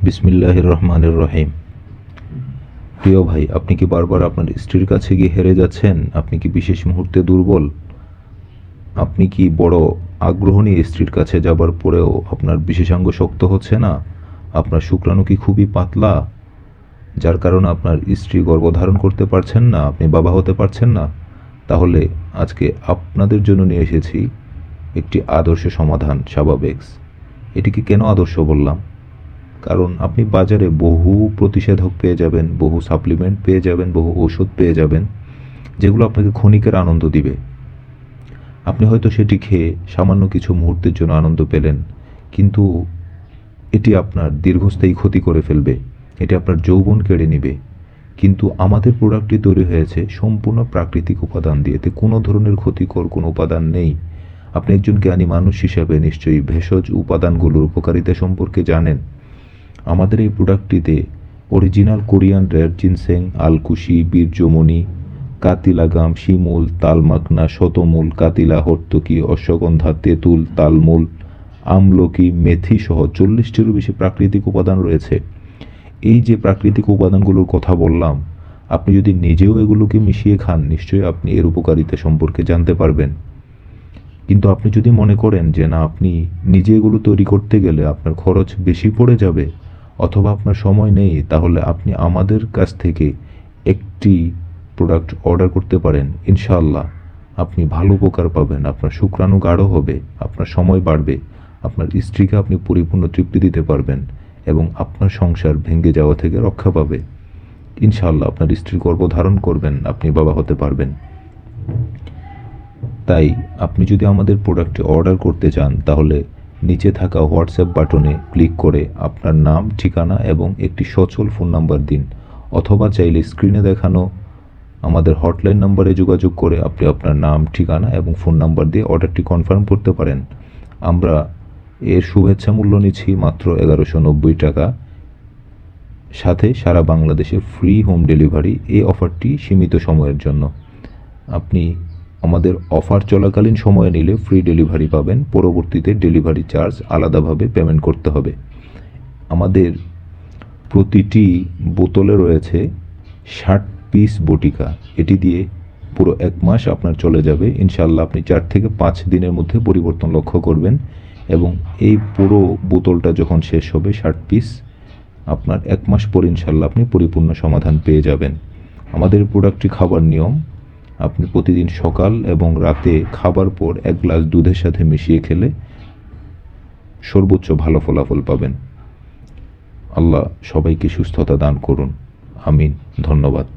বিসমিল্লাহির রহমানির রহিম। প্রিয় ভাই, আপনি কি বারবার আপনার স্ত্রীর কাছে গিয়ে হেরে যাচ্ছেন? আপনি কি বিশেষ মুহূর্তে দুর্বল? আপনি কি বড় আগ্রহ নিয়ে স্ত্রীর কাছে যাবার পরেও আপনার বিশেষাঙ্গ শক্ত হচ্ছে না? আপনার শুক্রাণু কি খুবই পাতলা, যার কারণে আপনার স্ত্রী গর্ভধারণ করতে পারছেন না, আপনি বাবা হতে পারছেন না? তাহলে আজকে আপনাদের জন্য নিয়ে এসেছি একটি আদর্শ সমাধান, সাবাবেক্স। এটিকে কেন আদর্শ বললাম? কারণ আপনি বাজারে বহু প্রতিষেধক পেয়ে যাবেন, বহু সাপ্লিমেন্ট পেয়ে যাবেন, বহু ওষুধ পেয়ে যাবেন, যেগুলো আপনাকে ক্ষণিকের আনন্দ দিবে। আপনি হয়তো সেটি খেয়ে সামান্য কিছু মুহূর্তের জন্য আনন্দ পেলেন, কিন্তু এটি আপনার দীর্ঘস্থায়ী ক্ষতি করে ফেলবে। এটি আপনার যৌবন কেড়ে নেবে। কিন্তু আমাদের প্রোডাক্টটি তৈরি হয়েছে সম্পূর্ণ প্রাকৃতিক উপাদান দিয়ে, এতে কোনো ধরনের ক্ষতিকর কোনো উপাদান নেই। আপনি একজন জ্ঞানী মানুষ হিসাবে নিশ্চয়ই ভেষজ উপাদানগুলোর উপকারিতা সম্পর্কে জানেন। আমাদের এই প্রোডাক্টটিতে অরিজিনাল কোরিয়ান রেড জিনসেং, আলকুশি, বীর্যমণি, কাতিলাগাম, শিমুল, তালমাকনা, শতমূল, কাতিলা, হর্তকি, অশ্বগন্ধা, তেঁতুল, তালমূল, আমলকি, মেথি সহ 40টিরও বেশি প্রাকৃতিক উপাদান রয়েছে। এই যে প্রাকৃতিক উপাদানগুলোর কথা বললাম, আপনি যদি নিজেও এগুলোকে মিশিয়ে খান, নিশ্চয়ই আপনি এর উপকারিতা সম্পর্কে জানতে পারবেন। কিন্তু আপনি যদি মনে করেন যে না, আপনি নিজে এগুলো তৈরি করতে গেলে আপনার খরচ বেশি পড়ে যাবে অথবা আপনার সময় নেই, তাহলে আপনি আমাদের কাছ থেকে একটি প্রোডাক্ট অর্ডার করতে পারেন। ইনশাআল্লাহ আপনি ভালো উপকার পাবেন, আপনার শুক্রাণু গাঢ় হবে, আপনার সময় বাড়বে, আপনার স্ত্রীকে আপনি পরিপূর্ণ তৃপ্তি দিতে পারবেন এবং আপনার সংসার ভেঙে যাওয়া থেকে রক্ষা পাবে। ইনশাআল্লাহ আপনার স্ত্রী গর্ভধারণ করবেন, আপনি বাবা হতে পারবেন। তাই আপনি যদি আমাদের প্রোডাক্টটি অর্ডার করতে চান, তাহলে নিচে থাকা হোয়াটসঅ্যাপ বাটনে ক্লিক করে আপনার নাম, ঠিকানা এবং একটি সচল ফোন নাম্বার দিন, অথবা চাইলে স্ক্রিনে দেখানো আমাদের হটলাইন নাম্বারে যোগাযোগ করে আপনি আপনার নাম, ঠিকানা এবং ফোন নাম্বার দিয়ে অর্ডারটি কনফার্ম করতে পারেন। আমরা এর শুভেচ্ছা মূল্য নিচ্ছি মাত্র 1190 টাকা, সাথে সারা বাংলাদেশে ফ্রি হোম ডেলিভারি। এই অফারটি সীমিত সময়ের জন্য। আপনি আমাদের অফার চলাকালীন সময়ে নিলে ফ্রি ডেলিভারি পাবেন, পরবর্তীতে ডেলিভারি চার্জ আলাদাভাবে পেমেন্ট করতে হবে। আমাদের প্রতিটি বোতলে রয়েছে 60 পিস বটিকা। এটি দিয়ে পুরো 1 মাস আপনার চলে যাবে। ইনশাআল্লাহ আপনি 4 থেকে 5 দিনের মধ্যে পরিবর্তন লক্ষ্য করবেন, এবং এই পুরো বোতলটা যখন শেষ হবে 60 পিস, আপনার 1 মাস পর ইনশাআল্লাহ আপনি পরিপূর্ণ সমাধান পেয়ে যাবেন। আমাদের প্রোডাক্টটি খাবার নিয়ম: আপনি প্রতিদিন সকাল এবং রাতে খাবার পর 1 গ্লাস দুধের সাথে মিশিয়ে খেলে সর্বোচ্চ ভালো ফলাফল পাবেন। আল্লাহ সবাইকে সুস্থতা দান করুন। আমিন। ধন্যবাদ।